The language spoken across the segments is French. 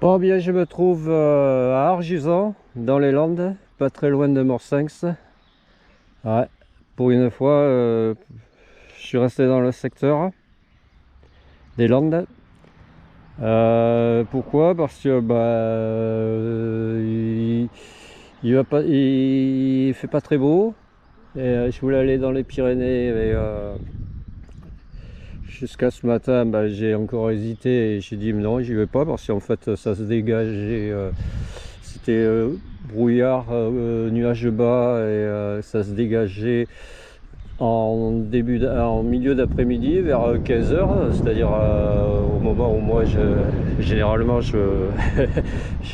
Bon, bien, je me trouve à Argisan, dans les Landes, pas très loin de Morsinx. Ouais, pour une fois, je suis resté dans le secteur des Landes. Pourquoi? Parce que il fait pas très beau. Et je voulais aller dans les Pyrénées, mais jusqu'à ce matin, j'ai encore hésité et j'ai dit non, j'y vais pas parce qu'en fait, ça se dégageait. C'était brouillard, nuages bas et ça se dégageait en milieu d'après-midi vers 15h, c'est-à-dire au moment où moi généralement je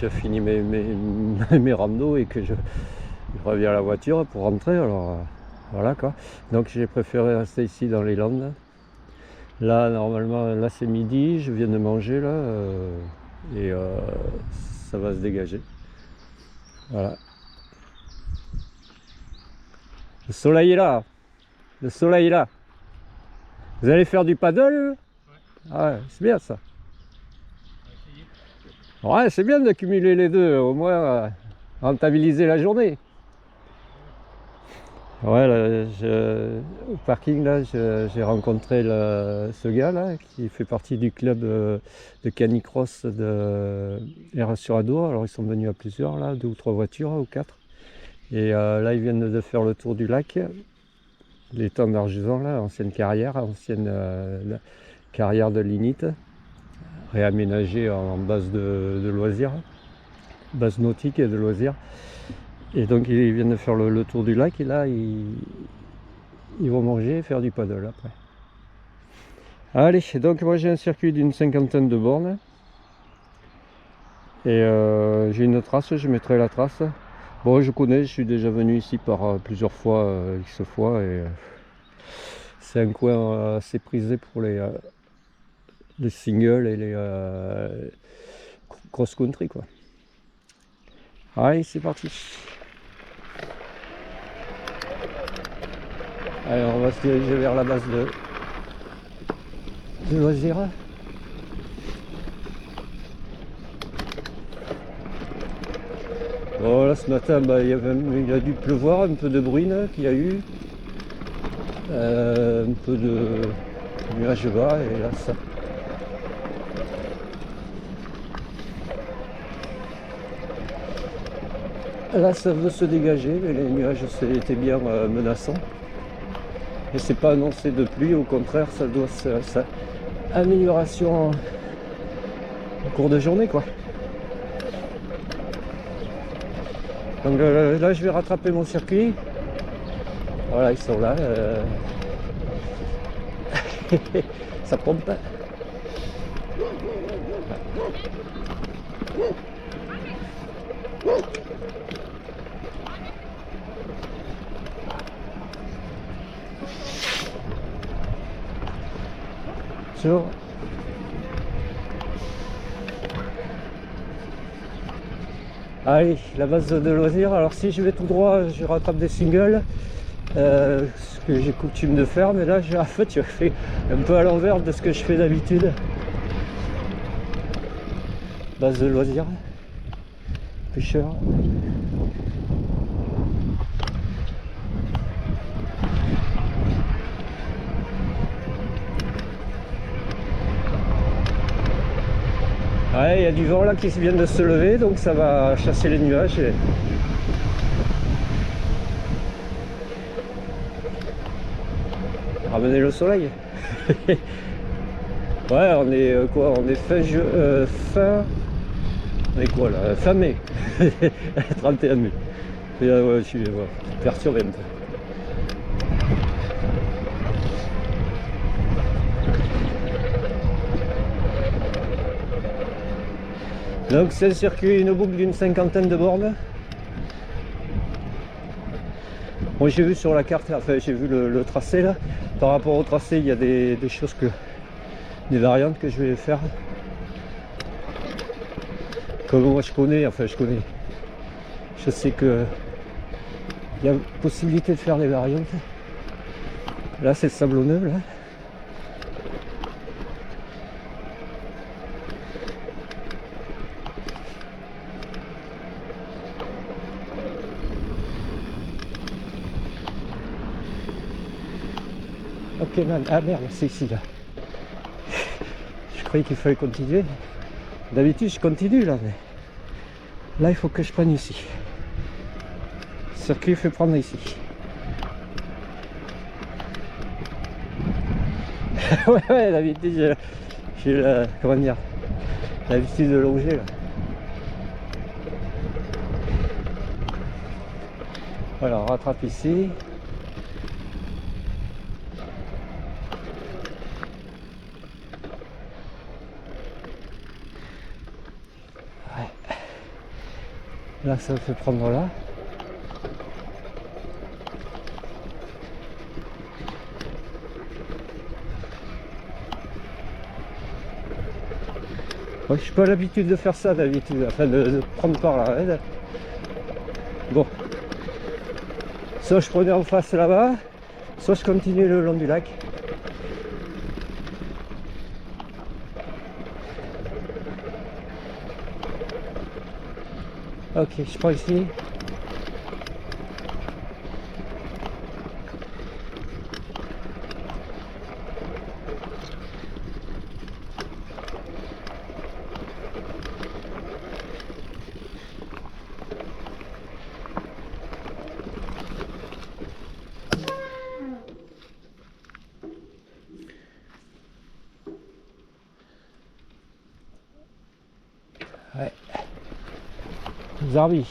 finis mes randos et que je reviens à la voiture pour rentrer. Alors voilà quoi. Donc j'ai préféré rester ici dans les Landes. Là normalement là c'est midi, je viens de manger là et ça va se dégager. Voilà. Le soleil est là. Le soleil est là. Vous allez faire du paddle? Ouais. Ah ouais, c'est bien ça. Ouais, c'est bien de cumuler les deux, au moins rentabiliser la journée. Ouais, là, au parking, là, j'ai rencontré ce gars là qui fait partie du club de canicross de R sur Adour. Alors ils sont venus à plusieurs, là, 2 ou 3 voitures, ou 4. Et là, ils viennent de faire le tour du lac. L'étang d'Argisan, là, ancienne carrière carrière de lignite, réaménagée en base de loisirs, base nautique et de loisirs. Et donc ils viennent de faire le tour du lac et là ils vont manger et faire du paddle après. Allez, donc moi j'ai un circuit d'une 50aine de bornes. Et j'ai une trace, je mettrai la trace. Bon, je connais, je suis déjà venu ici par plusieurs fois, X fois, et c'est un coin assez prisé pour les singles et les cross-country quoi. Allez, c'est parti. Allez, on va se diriger vers la base de loisirs. Bon, là ce matin, il a dû pleuvoir, un peu de bruine qu'il y a eu, un peu de nuages bas, et là ça. Là ça veut se dégager, mais les nuages étaient bien menaçants. Et c'est pas annoncé de pluie, au contraire, ça doit ça amélioration en cours de journée quoi. Donc là je vais rattraper mon circuit. Voilà, ils sont là. Ça pompe. Sur. Allez, la base de loisirs. Alors si je vais tout droit, je rattrape des singles, ce que j'ai coutume de faire, mais là en fait je fais un peu à l'envers de ce que je fais d'habitude. Base de loisirs, pêcheur. Ouais, il y a du vent là qui vient de se lever, donc ça va chasser les nuages. Ramener le soleil. Ouais, on est quoi? On est fin. On est quoi là? Fin mai. 31 mai. Et, ouais, je suis perturbé un peu. Donc c'est un circuit, une boucle d'une 50aine de bornes. Bon, j'ai vu sur la carte, enfin j'ai vu le tracé là. Par rapport au tracé, il y a des choses des variantes que je vais faire. Comme moi je connais, je sais que il y a possibilité de faire des variantes. Là c'est sablonneux là. man. Ah merde, c'est ici là. Je croyais qu'il fallait continuer. D'habitude je continue là, mais là il faut que je prenne ici. Le circuit fait prendre ici. Ouais, d'habitude j'ai comment dire, l'habitude de longer là. Voilà, on rattrape ici. Ouais. Là, ça me fait prendre là. Ouais, je n'ai pas l'habitude de faire ça d'habitude, enfin de prendre par là. Hein. Bon. Soit je prenais en face là-bas, soit je continue le long du lac. Ok, je prends ici. Ouais. Zarbi.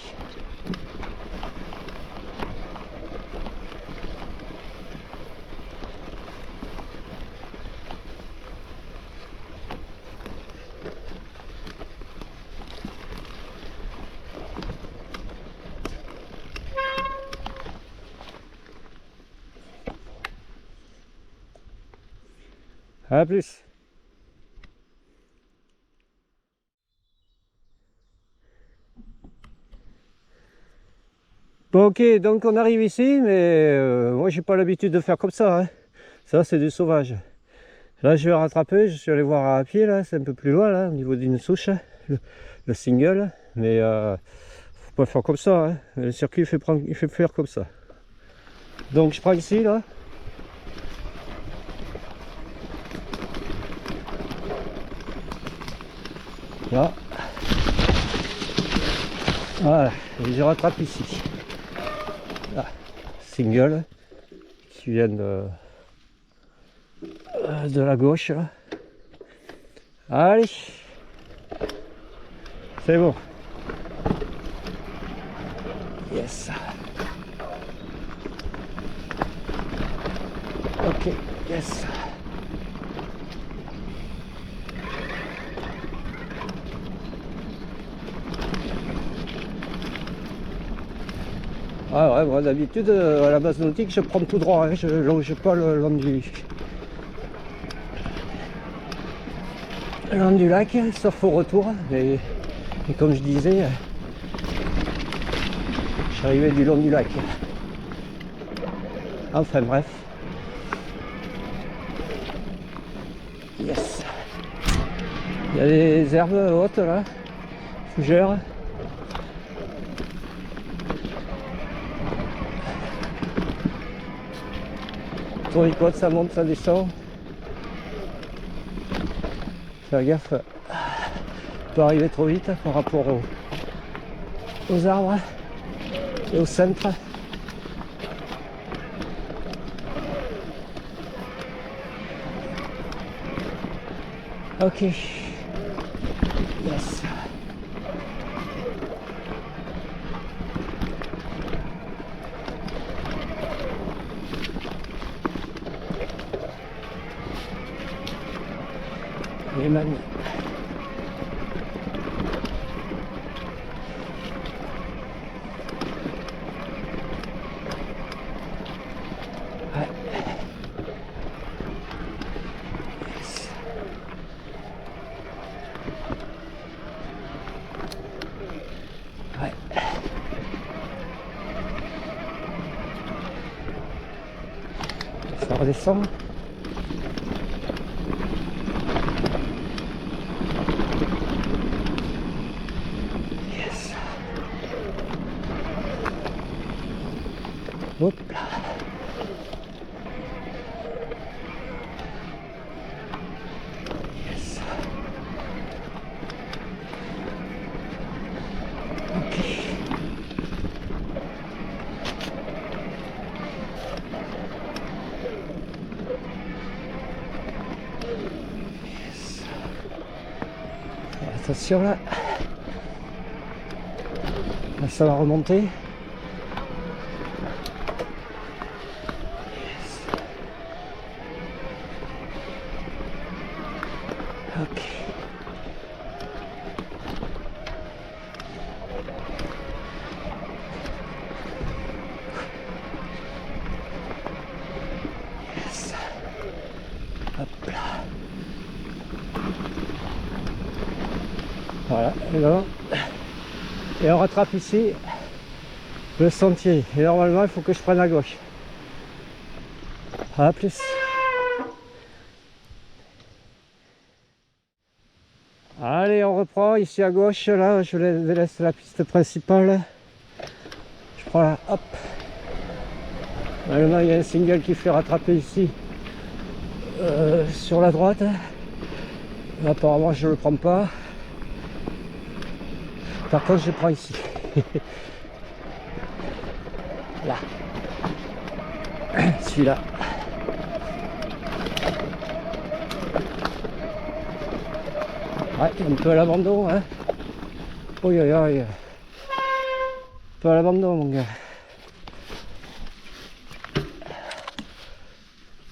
À plus. Bon, ok, donc on arrive ici, mais moi j'ai pas l'habitude de faire comme ça. Hein. Ça c'est du sauvage. Là je vais rattraper, je suis allé voir à pied là, c'est un peu plus loin là, au niveau d'une souche, le single, mais faut pas faire comme ça. Hein. Le circuit il fait faire comme ça. Donc je prends ici là. Là. Voilà, et je rattrape ici. Là. Single qui vient de la gauche. Là. Allez, c'est bon. Yes. Ok, yes. Ah ouais, moi d'habitude à la base nautique je prends tout droit, hein, je longe pas le long du lac, sauf au retour. Et comme je disais, je suis arrivé du long du lac. Enfin bref. Yes. Il y a des herbes hautes là, fougères. Tourniquote, ça monte, ça descend. Faire gaffe, peut arriver trop vite par rapport aux arbres et au centre. Ok. Yes. Et maintenant. Ouais. Yes. Ouais. Ça redescend. Yes. Hop là. Attention là. Là ça va remonter. Yes. Ok. Yes. Hop là. Voilà, et on rattrape ici le sentier. Et normalement, il faut que je prenne à gauche. À plus. Allez, on reprend ici à gauche. Là, je laisse la piste principale. Je prends là, hop. Normalement, il y a un single qui fait rattraper ici sur la droite. Apparemment, je ne le prends pas. Par contre, je prends ici. Là. Celui-là. Ouais, un peu à l'abandon, hein. Oui, oui, oui. Un peu à l'abandon, mon gars.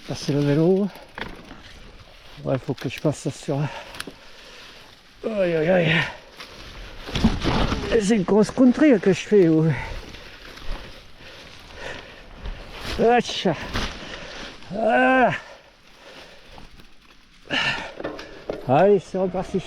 Passer le vélo. Ouais, il faut que je passe sur... Aïe, aïe, aïe. C'est une grosse country que je fais. Ouais. Ah. Allez, c'est reparti.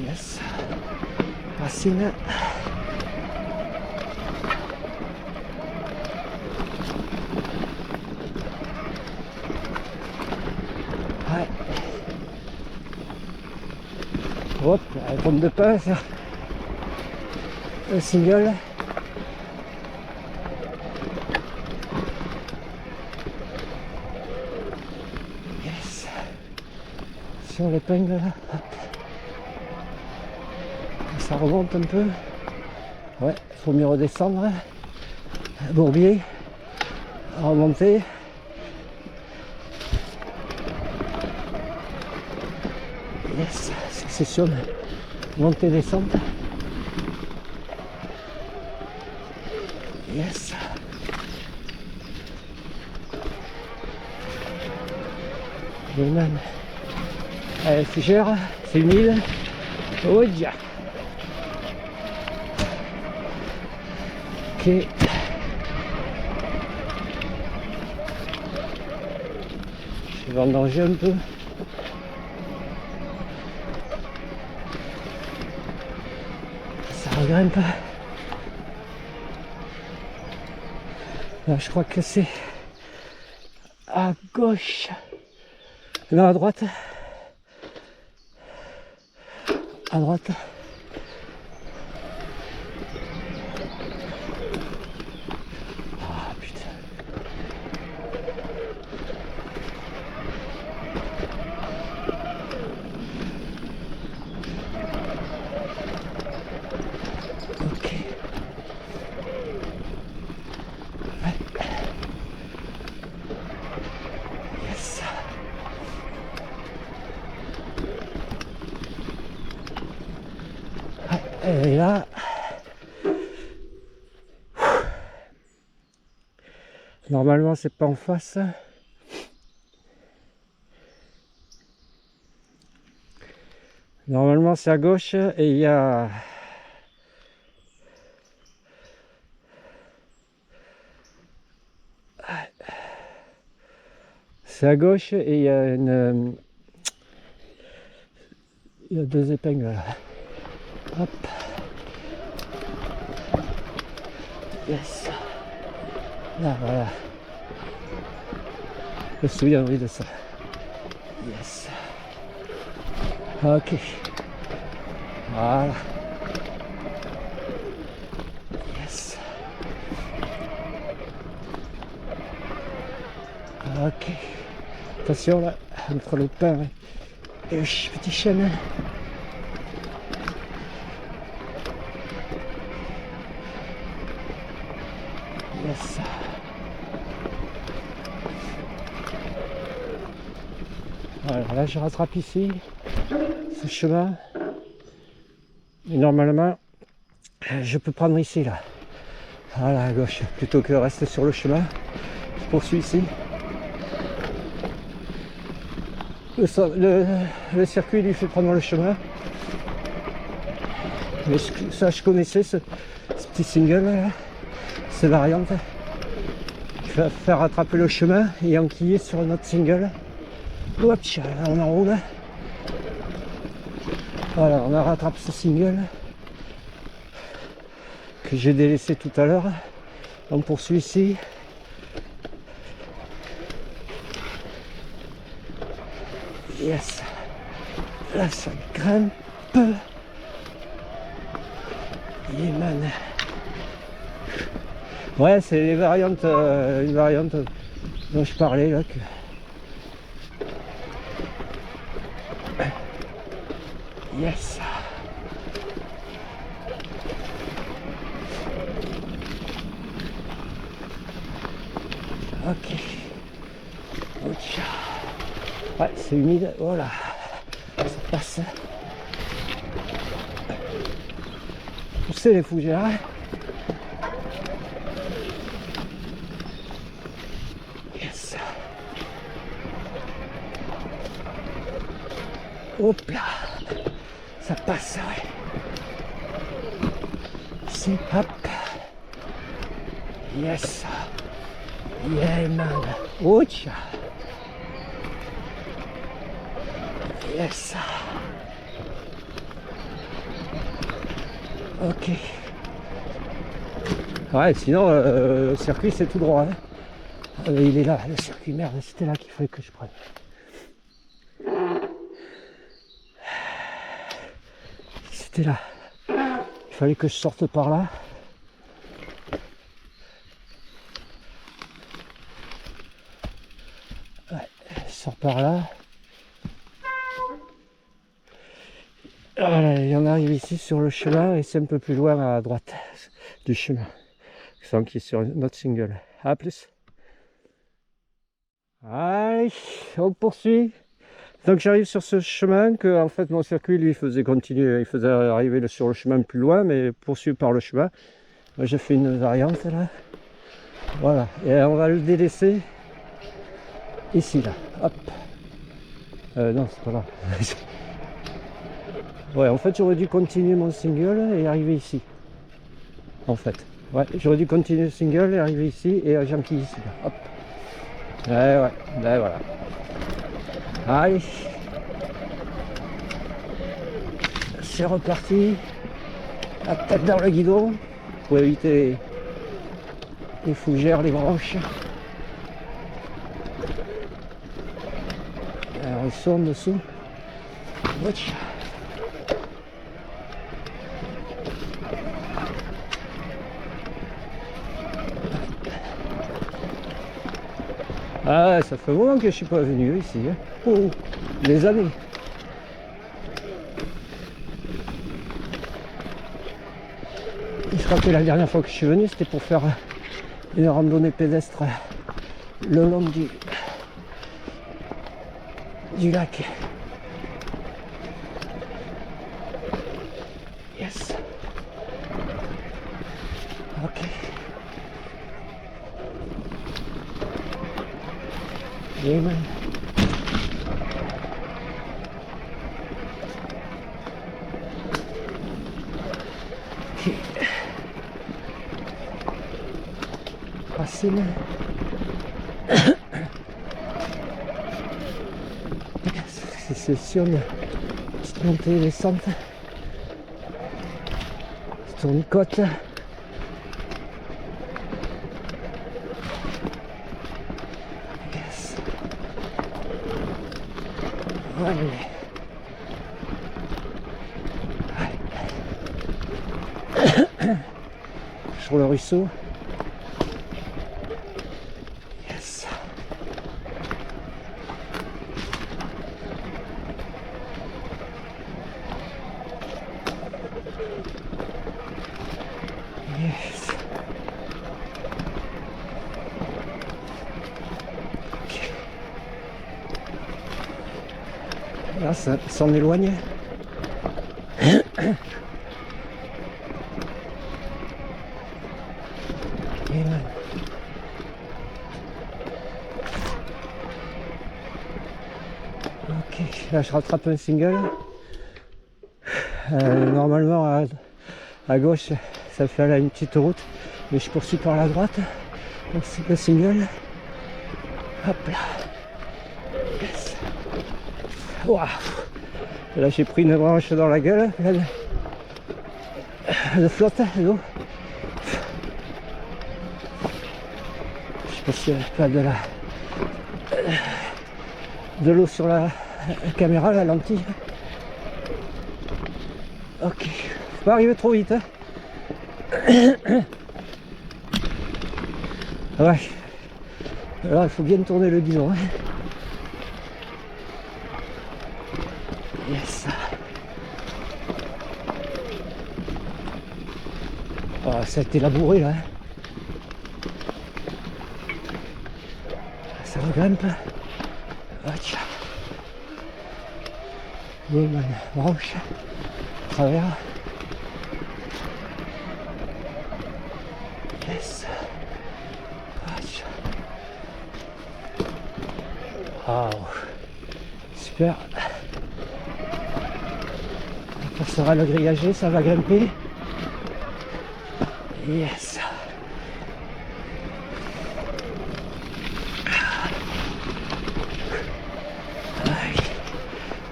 Yes. Racine. Ouais. Hop, la pompe de pain, ça. Un single. Yes. Sur l'épingle là. Hop. Ça remonte un peu. Ouais, il faut mieux redescendre. Bourbier. Remonter. Yes, succession. Montée, descente. Yes. Goldman. Allez, Fugère, c'est une île. Oh, déjà. Ok. Je vais vendanger un peu. Ça regrimpe. Là, je crois que c'est à gauche. Non, à droite. À droite. Ah putain. Ok. Ouais. Yes. Ouais, et là. Normalement, c'est pas en face. Normalement, c'est à gauche et il y a... C'est à gauche et il y a une... Il y a deux épingles là. Hop. Yes. Là, voilà. Je me souviendrai de ça. Yes. Ok. Voilà. Yes. Ok. Attention là, entre le pain Et le petit chemin. Yes. Voilà, là je rattrape ici ce chemin. Et normalement, je peux prendre ici là. Voilà, à gauche, plutôt que rester sur le chemin. Je poursuis ici. Le circuit lui fait prendre le chemin. Mais ça, je connaissais ce petit single là, ces variantes. Je vais faire rattraper le chemin et enquiller sur notre single. Hop, là, on enroule. Voilà, on rattrape ce single que j'ai délaissé tout à l'heure. On poursuit ici. Yes. Là, ça grimpe. Yeman. Ouais, c'est les variantes, une variante dont je parlais là. Yes. Ok. Ouais, c'est humide. Voilà. Ça passe. Pousser les fougères. Yes. Hop là. Ça passe, ouais. Ici, hop. Yes. Yeah, man. Ouch. Yes. Ok. Ouais, sinon, le circuit, c'est tout droit. Hein. Il est là, le circuit. Merde, c'était là qu'il fallait que je prenne. C'était là. Il fallait que je sorte par là. Ouais, je sors par là. Voilà, il y en arrive ici sur le chemin et c'est un peu plus loin à droite du chemin. Sans qui est sur notre single. A plus. Allez, on poursuit. Donc j'arrive sur ce chemin que en fait mon circuit lui faisait continuer, il faisait arriver sur le chemin plus loin, mais poursuivi par le chemin. Moi j'ai fait une variante là. Voilà, et on va le délaisser ici là. Hop. Non, c'est pas là. Ouais, en fait j'aurais dû continuer mon single et arriver ici. En fait. Ouais, j'aurais dû continuer le single et arriver ici et j'enquille ici là. Hop. Ouais, ben voilà. Allez. C'est reparti. La tête dans le guidon pour éviter les fougères, les branches. Alors ils sont en dessous. Watch. Ah, ça fait un moment que je suis pas venu ici. Hein. Oh, des années. Je crois que la dernière fois que je suis venu, c'était pour faire une randonnée pédestre le long du lac. Yes. Ok. Amen. Ok. Racine. C'est session de petite montée et descente. Tournicote. Yes. Allez. Sur le ruisseau. Yes. Là, ça s'en éloigne. Ok, là je rattrape un single. Normalement à gauche ça fait là une petite route, mais je poursuis par la droite. Donc c'est le single. Hop là. Yes. Waouh. Là j'ai pris une branche dans la gueule, pleine de flotte, d'eau. Je sais pas s'il n'y a pas de l'eau sur la caméra, la lentille. Ok, faut pas arriver trop vite. Hein. Ouais. Alors il faut bien tourner le guidon. Hein. Yes. Oh, ça a été labouré là. Hein. Ça regrimpe. Ok. Bon, branche. Travers. Yes. Wow. Super. On passera le grillagé, ça va grimper. Yes.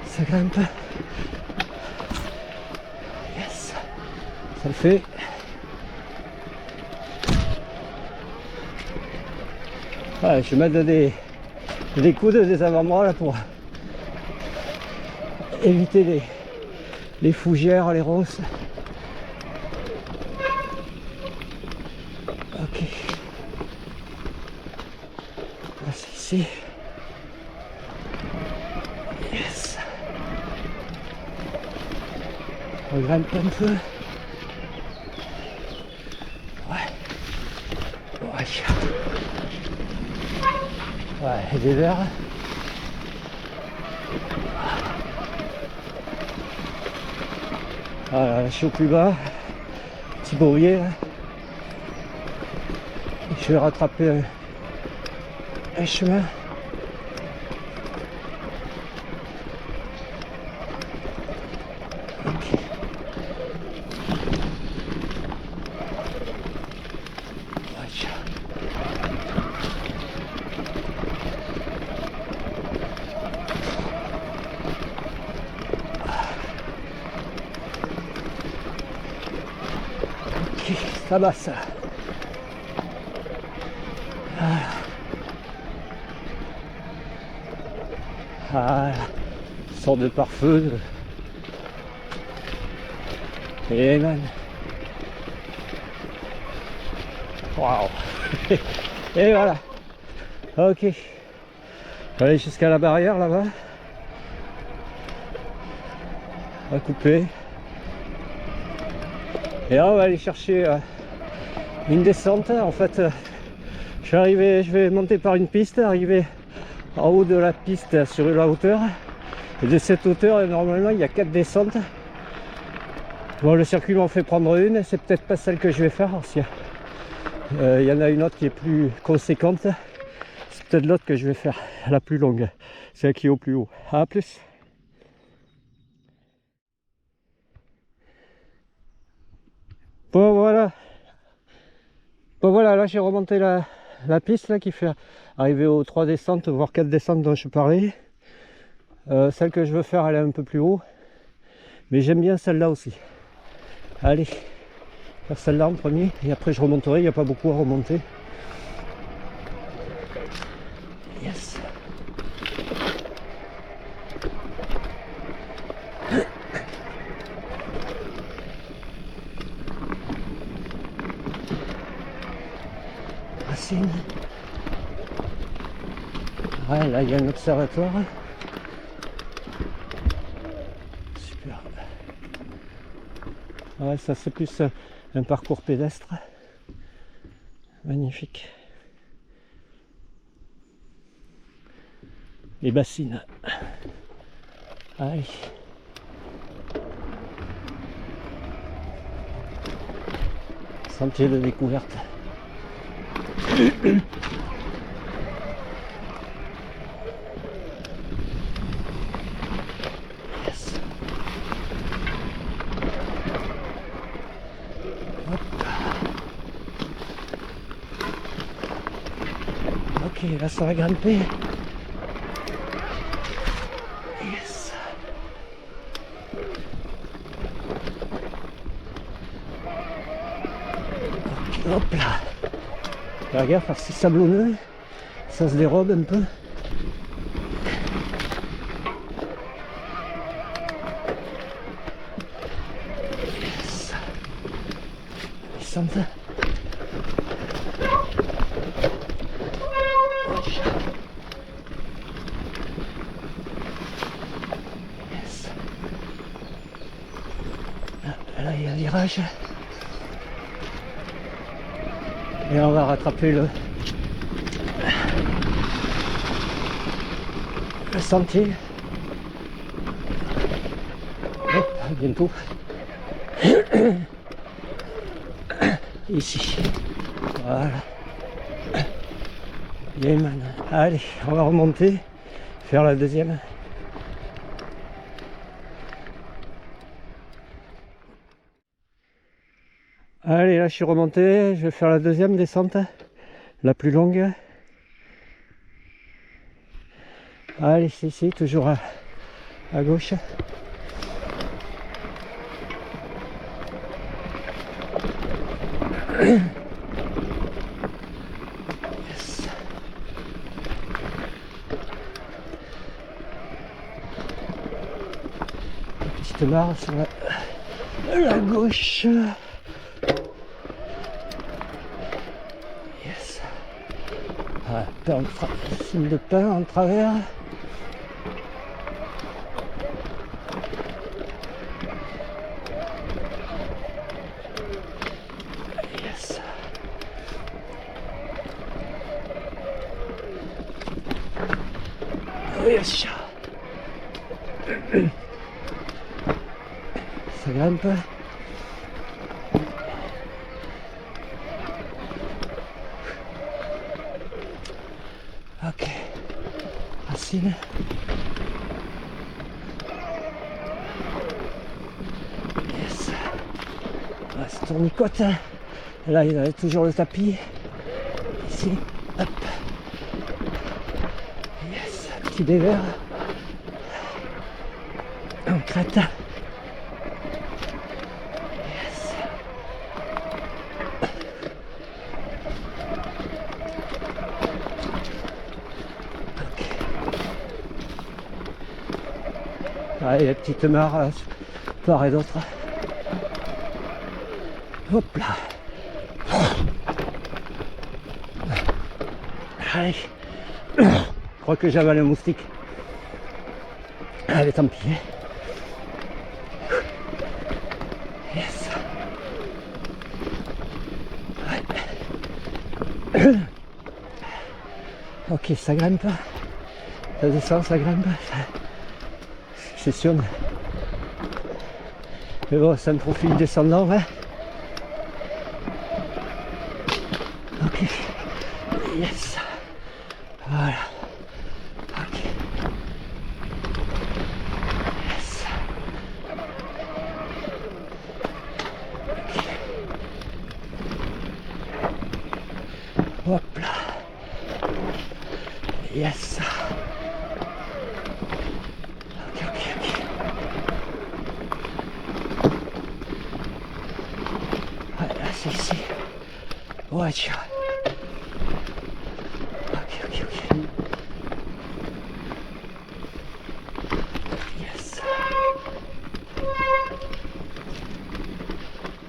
Ça grimpe. Yes. Ça le fait. Ouais, je vais mettre des coudes, des avant-bras là pour éviter les fougères, les ronces. Ok. Là c'est ici. Yes. On grimpe un peu. Ouais. Ouais, des verres. Voilà, je suis au plus bas. Petit bourbier là. Et je vais rattraper un chemin. Ok. Ok, ça va ça. Ah, sorte de pare-feu. Et man. Waouh. Et voilà. Ok. Je vais aller jusqu'à la barrière là-bas. On va couper. Et là on va aller chercher une descente. En fait, je vais monter par une piste, arriver en haut de la piste sur la hauteur. Et de cette hauteur, normalement, il y a 4 descentes. Bon, le circuit m'en fait prendre une, c'est peut-être pas celle que je vais faire. Il y en a une autre qui est plus conséquente. C'est peut-être l'autre que je vais faire, la plus longue. Celle qui est au plus haut. À plus. Bon voilà. Bon voilà, là j'ai remonté la piste là, qui fait arriver aux 3 descentes, voire 4 descentes dont je parlais. Celle que je veux faire, elle est un peu plus haut. Mais j'aime bien celle-là aussi. Allez, faire celle-là en premier. Et après je remonterai, il n'y a pas beaucoup à remonter. Yes. Racine. Ouais, là il y a un observatoire. Super. Ouais, ça c'est plus un parcours pédestre. Magnifique. Les bassines. Allez. Sentier de découverte. Yes. Hop. Ok, là ça va grimper. Yes. Ok, hop là. Faire gaffe parce que c'est sablonneux, ça se dérobe un peu. Yes. Descente. Yes. Là il y a un virage. Et on va rattraper le sentier. Hop, bientôt. Ici. Voilà. Bien, man. Allez, on va remonter, faire la deuxième. Allez, là je suis remonté, je vais faire la deuxième descente, la plus longue. Allez, c'est ici, toujours à gauche. Yes. Petite barre sur la gauche. Yes. Ah, signe de pain en travers. Yes. Yes. Ça grimpe. Ok. Racine. Yes. Ah, c'est tournicote. Là, il y a toujours le tapis. Ici. Hop. Yes. Petit dévers. En crête. Yes. Ok. Ah, il y a des petites mares part et d'autre. Hop là. Allez. Je crois que j'avale un moustique. Allez, tant pis. Yes. Ouais. Ok, ça grimpe. Ça descend, ça grimpe. Ça sessionne. Mais bon, c'est un profil descendant. Hein. Ok. Yes. Voilà. Ok. Yes. Ok. Hop là. Yes. Ok, ok, ok. Voilà, c'est ici. Voiture. Ok, ok, ok. Yes.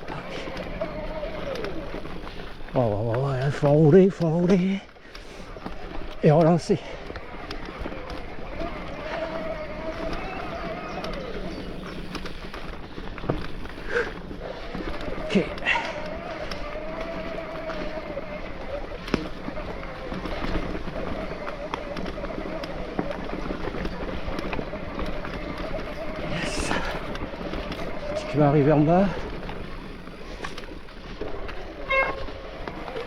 Ok. Oh, il faut rouler, il faut rouler. Et relancer. Ok. je vais arriver en bas.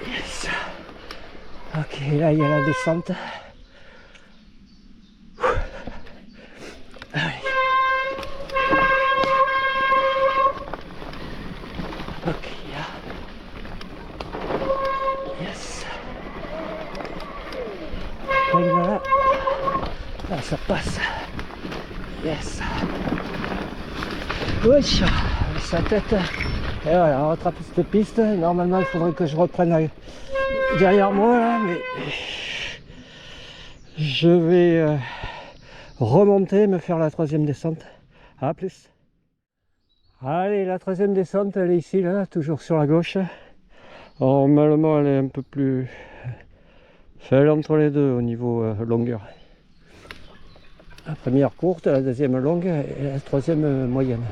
Yes. Ok, là il y a la descente. Allez. Ok, là. Yes. Là, là, ça passe. Yes. Wesh, sa tête. Et voilà, on rattrape cette piste. Normalement, il faudrait que je reprenne derrière moi là, mais je vais remonter, me faire la troisième descente. À plus. Allez, la troisième descente, elle est ici, là, toujours sur la gauche. Normalement, elle est un peu plus... Enfin, elle est entre les deux au niveau longueur. La première courte, la deuxième longue et la troisième moyenne.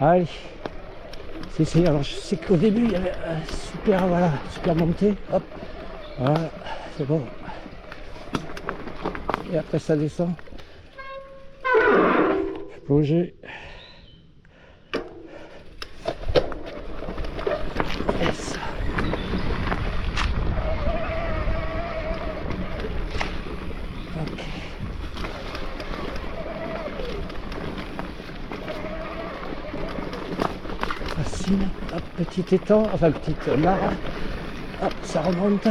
Allez. Si, alors je sais qu'au début, il y avait super montée. Hop. Voilà, c'est bon. Et après, ça descend. Plonger. Yes. Ok. Facile. Hop, petit étang, enfin petite mare. Hop, ça remonte.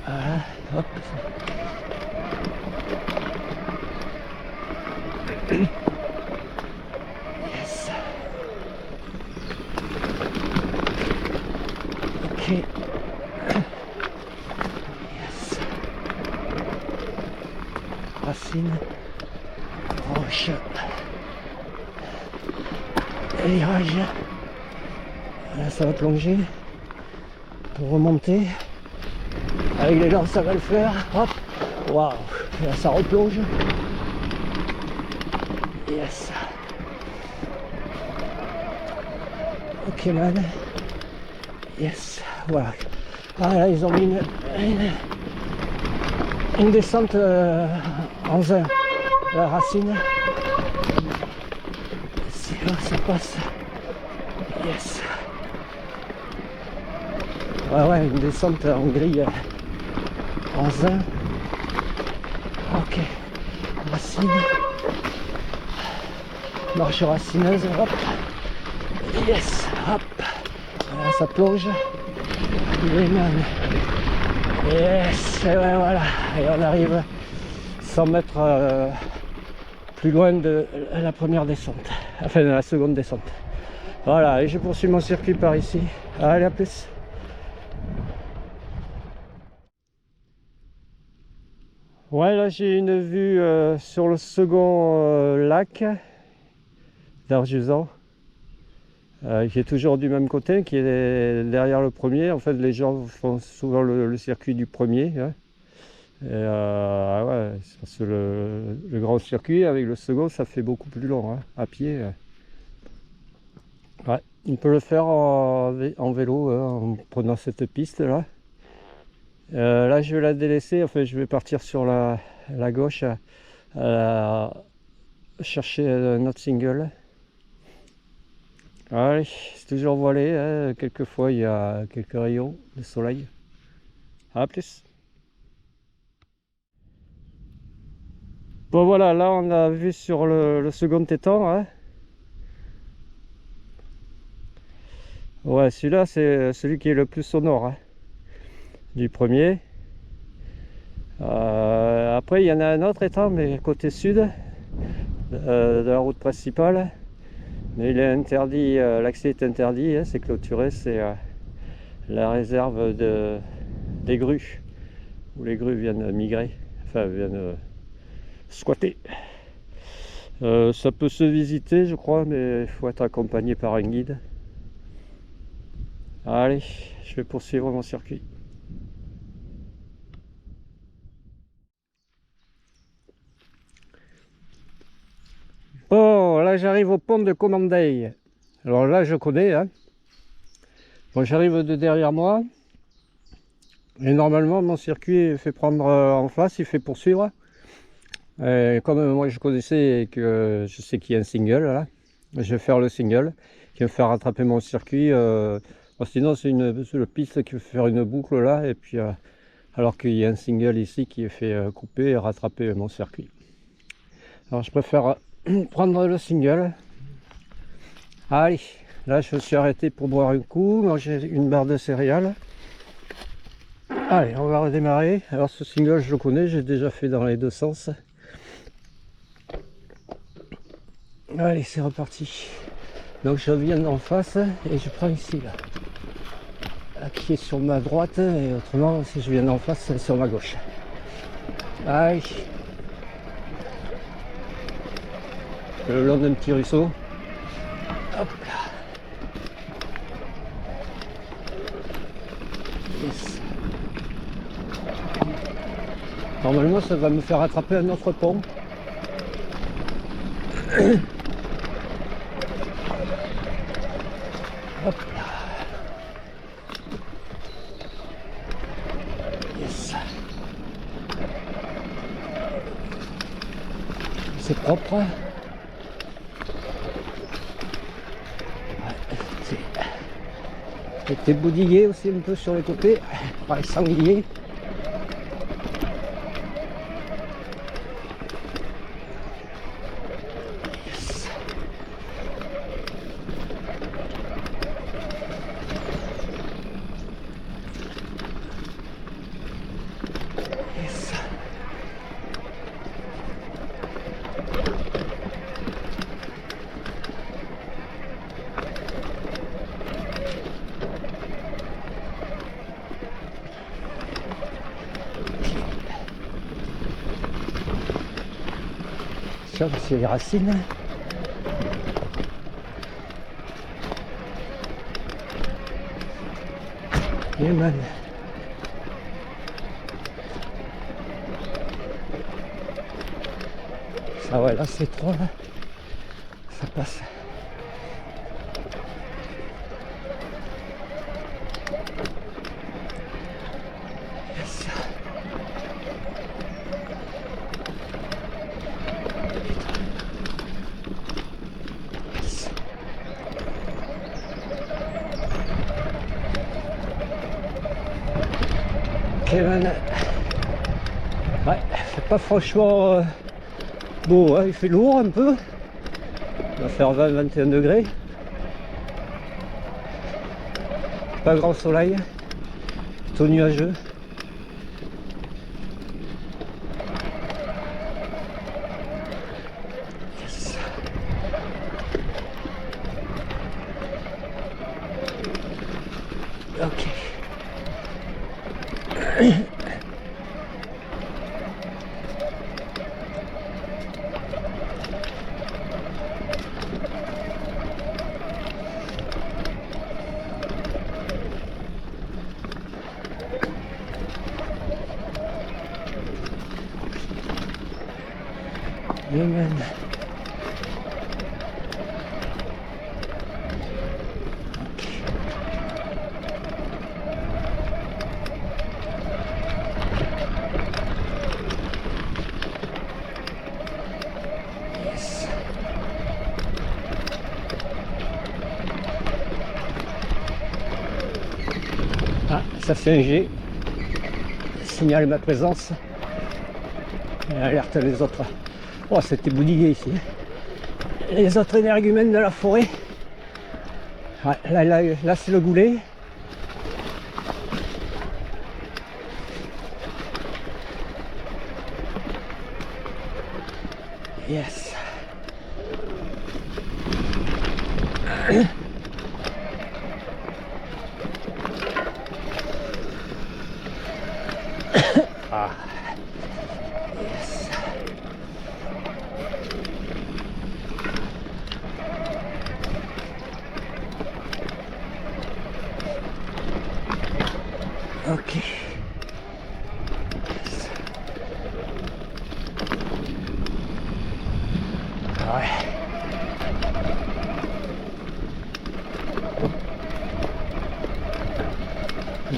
Voilà, hop. Yes. Ok. Yes. Racine. Roche. Virage. Là, ça va plonger. Pour remonter. Avec les dents, ça va le faire. Hop. Waouh. Là, ça replonge. Yes. Ok, man. Yes. Voilà. Ah, là, ils ont mis une descente en zin. La racine. C'est là, ça passe. Yes. Ouais, une descente en grille en zin. Ok. Racine. Marche racineuse. Hop. Yes. Hop. Voilà, ça plonge. Les mains. Yes. Et ouais, voilà. Et on arrive 100 mètres plus loin de la première descente. Enfin, de la seconde descente. Voilà. Et je poursuis mon circuit par ici. Allez, à plus. Ouais, là j'ai une vue sur le second lac d'Arjusan, qui est toujours du même côté, qui est derrière le premier. En fait, les gens font souvent le circuit du premier. Hein. Et ouais, parce que le grand circuit avec le second, ça fait beaucoup plus long, hein, à pied. Ouais, on peut le faire en vélo, hein, en prenant cette piste là. Là je vais la délaisser, enfin je vais partir sur la gauche chercher un autre single. Allez, c'est toujours voilé, hein. Quelquefois il y a quelques rayons de soleil. À plus. Bon voilà, là on a vu sur le second étang. Hein. Ouais, celui-là c'est celui qui est le plus au nord. Hein. Du premier. Après il y en a un autre étang mais côté sud de la route principale, mais il est interdit, l'accès est interdit, hein, c'est clôturé, c'est la réserve des grues, où les grues viennent migrer, enfin viennent squatter. Ça peut se visiter je crois, mais il faut être accompagné par un guide. Allez, je vais poursuivre mon circuit. Bon, là j'arrive au pont de Commandeil. Alors là je connais, hein. Bon, j'arrive de derrière moi. Et normalement mon circuit est fait prendre en face, il fait poursuivre. Et comme moi je connaissais et que je sais qu'il y a un single là, Je vais faire le single qui va me faire rattraper mon circuit. Sinon, c'est le piste qui va faire une boucle là, et puis alors qu'il y a un single ici qui est fait couper et rattraper mon circuit. Alors je préfère prendre le single. Allez, là je me suis arrêté pour boire un coup, manger une barre de céréales. Allez, on va redémarrer. Alors ce single je le connais, j'ai déjà fait dans les deux sens. Allez, c'est reparti. Donc je viens d'en face et je prends ici là, qui est sur ma droite, et autrement si je viens d'en face c'est sur ma gauche. Allez, le long d'un petit ruisseau. Hop là. Yes. Normalement ça va me faire attraper un autre pont. Hop là. Yes. C'est propre. C'était boudillé aussi un peu sur les côtés, par les sangliers. Yes. Yes. C'est les racines. Et man. Ça ouais, là c'est trop là. Ça passe. Yes. Kevin. Ouais, c'est pas franchement beau, hein, il fait lourd un peu. Il va faire 20-21 degrés. Pas grand soleil. Plutôt nuageux. Yes. Ok. Amen. Yes. Ah, ça fait un G. Signale ma présence. Et alerte les autres. Oh, c'était boudillé ici. Les autres énergumènes de la forêt. Ouais, là c'est le goulet. Yes. Ah. Yes. Ok. Yes. Ouais.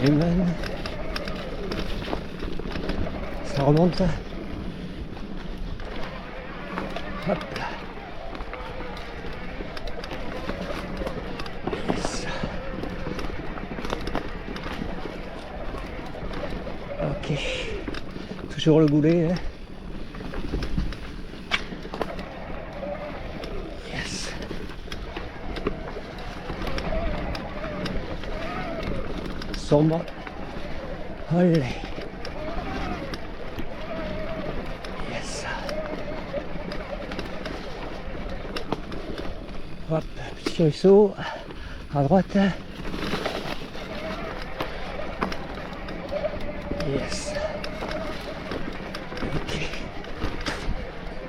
Amen. Ça remonte. Hop là. toujours le goulet. Hein. Yes. Sombre. Allez. Yes. Hop, petit ruisseau. À droite. Yes. Ok.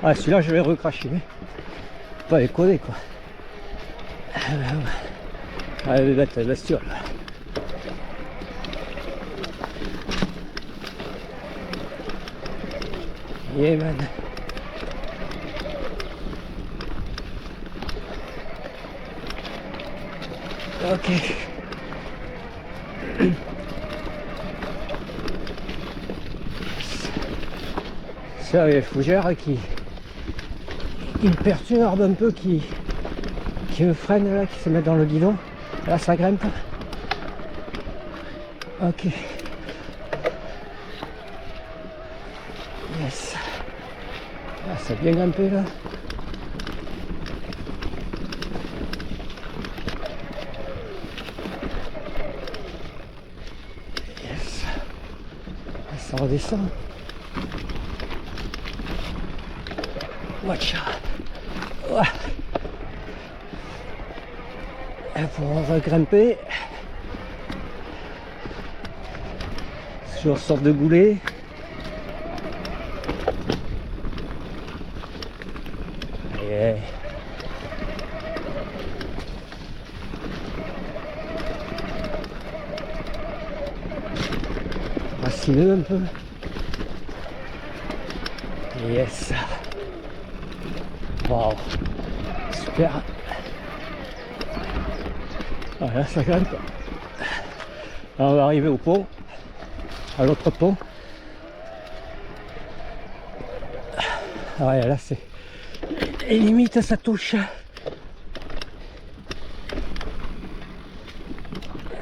Ah, celui-là, je vais recracher. Pas déconner, quoi. Ah, elle est bête, la bestiole. Yeah, man. Ok. Ça, il y a le fougère qui me perturbe un peu, qui me freine là, qui se met dans le guidon. Là, ça grimpe. Ok. Yes. Ah, ça a bien grimpé là. Yes. Ça redescend. Watch out. Ouais. Et pour grimper, sur une sorte de goulet. Yeah. Racineux un peu. Yes. Wow. Super. Voilà, ça grimpe. Là, on va arriver au pont, à l'autre pont. Ah ouais, là c'est... Et limite ça touche.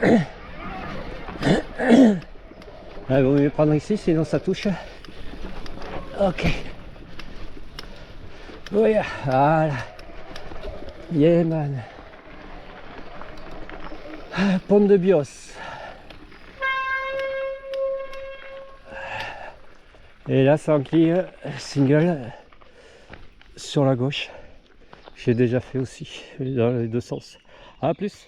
Il vaut mieux prendre ici, sinon ça touche. Ok. Oui, voilà. Yeah, man. Pont de Bios. Et là, c'est Anquille single sur la gauche. J'ai déjà fait aussi dans les deux sens. À plus.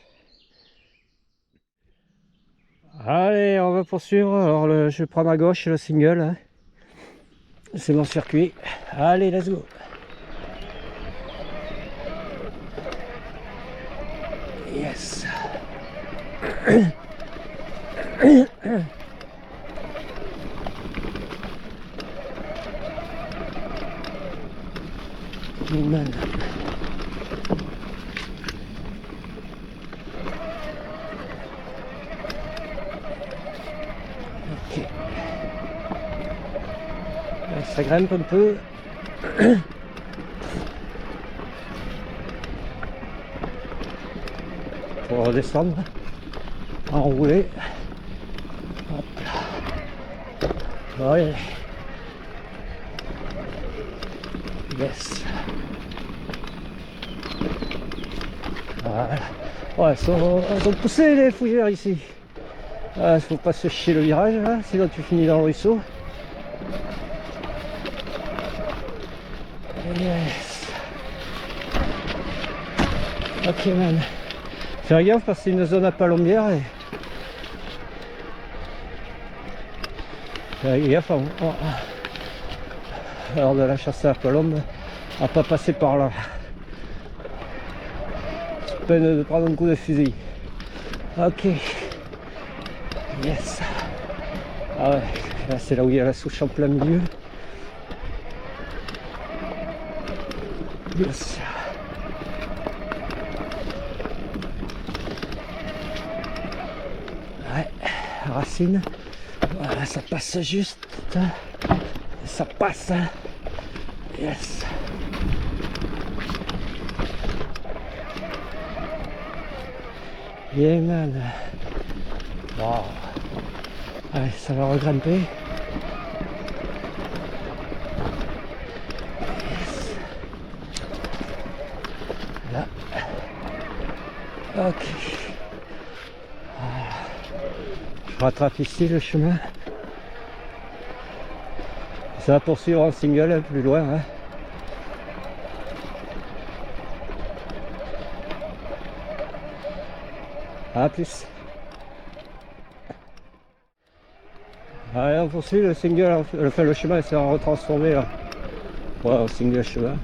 Allez, on va poursuivre. Alors, je vais prendre à gauche le single. Hein. C'est mon circuit. Allez, let's go. Yes. Man. Ok. Ça grimpe un peu. Pour redescendre. Enrouler. Hop là. Ouais. Yes. Voilà. Ouais, elles sont poussées les fougères ici. Il faut pas se chier le virage là, sinon tu finis dans le ruisseau. Yes. Ok man. Faire gaffe parce que c'est une zone à palombière et... Faire gaffe lors de la chasse à la palombe à pas passer par là. C'est peine de prendre un coup de fusil. Ok. Yes. Ah ouais, là c'est là où il y a la souche en plein milieu. Yes. Ouais, racine. Voilà, ça passe juste. Ça passe. Yes. Yeah man. Wow. Allez, ça va regrimper. Là. Ok. Voilà. Je rattrape ici le chemin. Ça va poursuivre en single plus loin. Hein. À plus. Allez, on poursuit le single, enfin le chemin sera retransformé là. Ouais, en single chemin.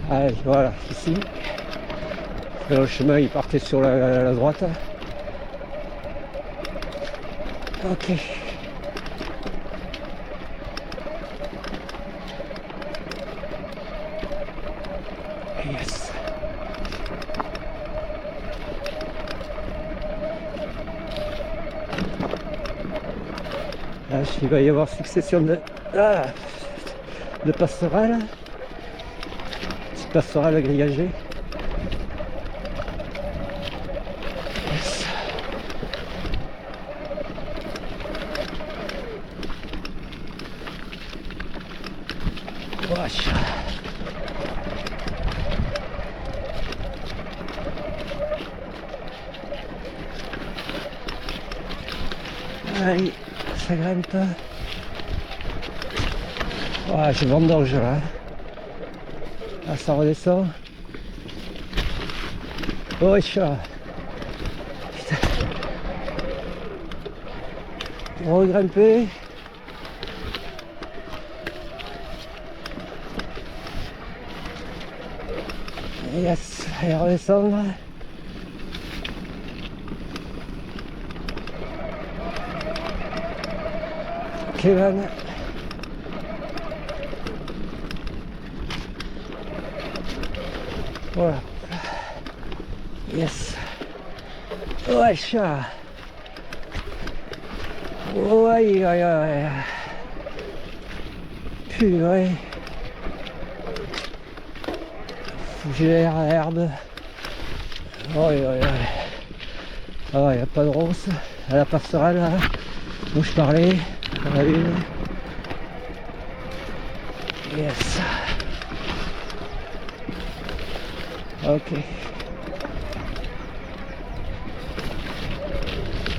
Allez, voilà, ici. Le chemin il partait sur la droite. Ok. Yes. Là, il va y avoir succession de passerelles. Petite passerelle grillagée. Yes. Wesh. Allez, ça grimpe. Ouais, je vendange là. Là, ça redescend. Oh, chat. Putain. Regrimper. Yes, et redescendre. Ok, man. Voilà. Yes. Ouais, chat. Ouais, ouais, ouais. Purée. Fougère, herbe. Ouais, ouais, ouais. Ah, il n'y a pas de ronce. À la passerelle, là, où je parlais. À la une. Yes. Ok.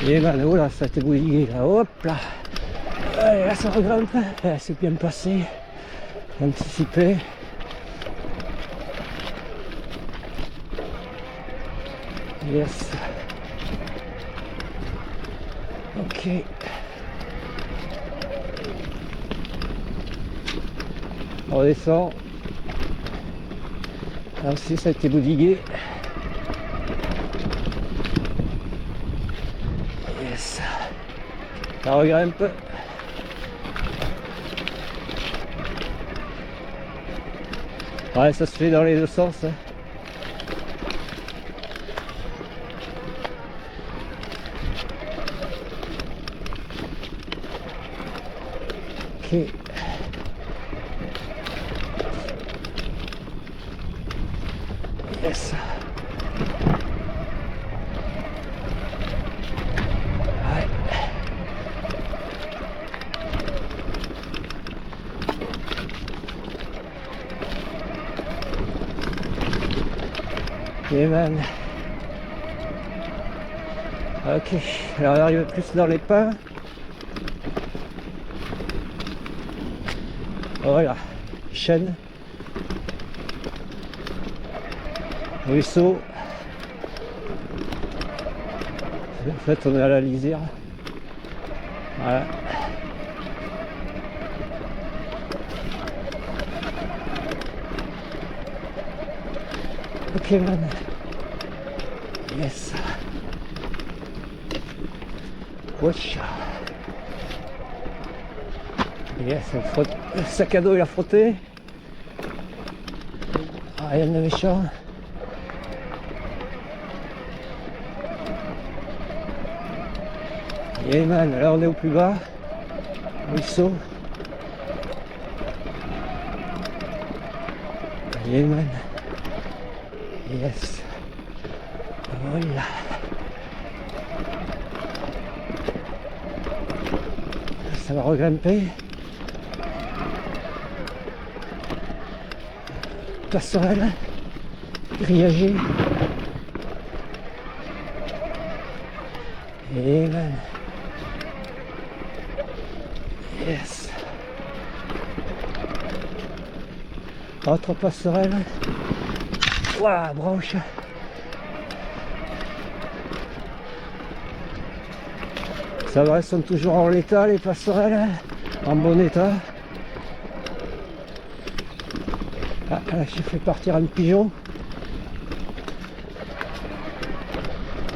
Et ben oh là, ça t'est bouillé là, hop là. Allez, là ça regrimpe, c'est bien passé, anticipé. Yes. Ok. On redescend. Là aussi ça a été boudigué. Yes. Ça regrimpe. Ouais, ça se fait dans les deux sens. Hein. Ok. Yes. Ouais. Ok, man. Ok, alors on arrive plus dans les pins. Voilà, chêne, ruisseau. En fait, on est à la lisière. Voilà. Ok, man. Yes. Wesh. Yes, le sac à dos il a frotté. Ah, rien de méchant. Yeah, man, là on est au plus bas. Ruisseau. Yeah, man. Yes. Voilà. ça va regrimper. Passerelle, grillagée. Et ben, yes. Autre passerelle. Ouah, branche. Ça va, elles sont toujours en l'état, les passerelles, en bon état. Ah, là, j'ai fait partir un pigeon.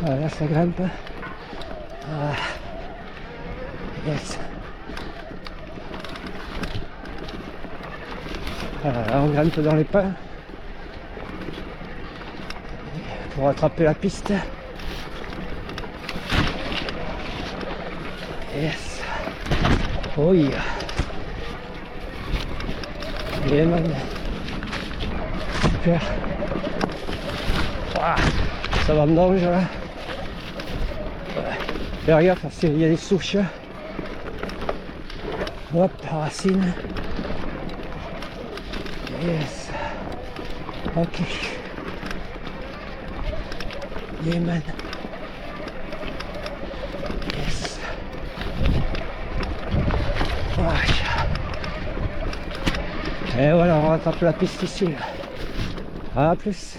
Voilà, ça grimpe. Ah. Yes. Voilà, là, on grimpe dans les pins pour attraper la piste. Yes. Oh yeah. Yeah, man. Super. Ouah, ça va me danger là. Fais regarde parce qu'il y a des souches. Hop, racine. Yes. Ok. Yeah, man. Yes. Et voilà, on rattrape la piste ici. Là. À plus.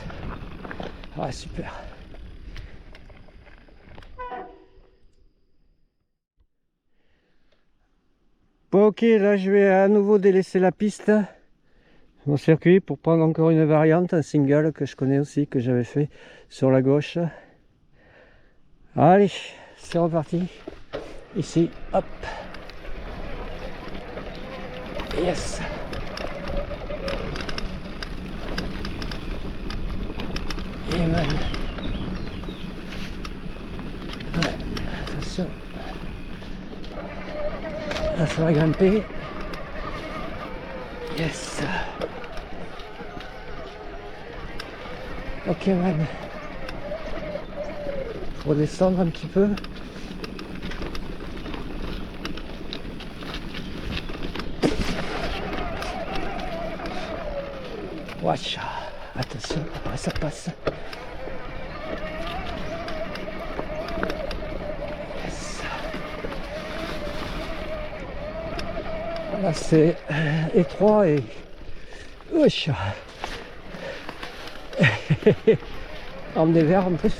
Ah, super. Bon, ok, là je vais à nouveau délaisser la piste, mon circuit, pour prendre encore une variante, un single que je connais aussi, que j'avais fait sur la gauche. Allez, c'est reparti. Ici, hop. Yes. Et man. Ouais, attention. Là, ça va grimper. Yes. Ok, man. Faut descendre un petit peu. Watch. Attention, ah, ça passe. Yes. Là c'est étroit et wesh. En dévers en plus.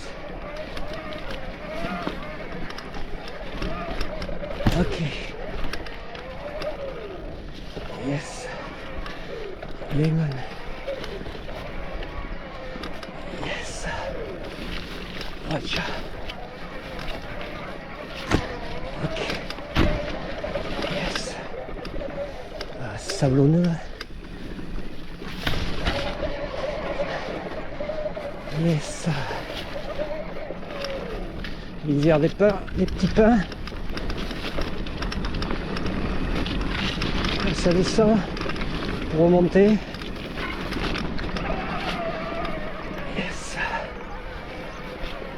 Ok. Yes. Lemon. Yes. Watch. Ok. Yes. Ah, sablonneux. Yes. Lisière des pins, des petits pins. Ça descend pour remonter. Yes.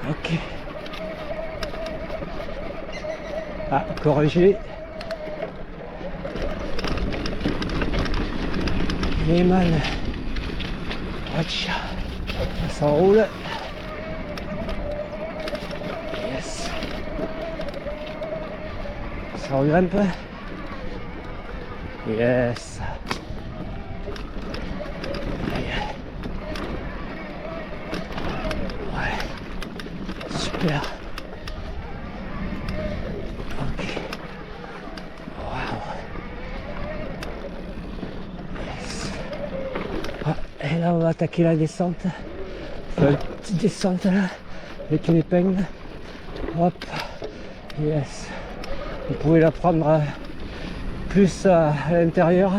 Ok. Ah, corrigé. Il est mal. Watch. Ça roule. Yes. Ça regrimpe. Yes. Ouais. Super. Ok. Wow. Yes. Ah, et là on va attaquer la descente. Une petite descente là avec une épingle. Hop. Yes. Vous pouvez la prendre plus à l'intérieur.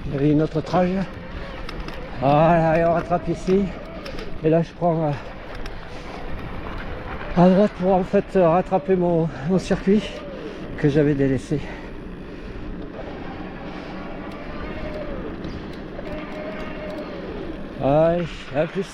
Il y avait une autre trage. Voilà, et on rattrape ici. Et là je prends à droite pour en fait rattraper mon circuit que j'avais délaissé. Allez, à plus.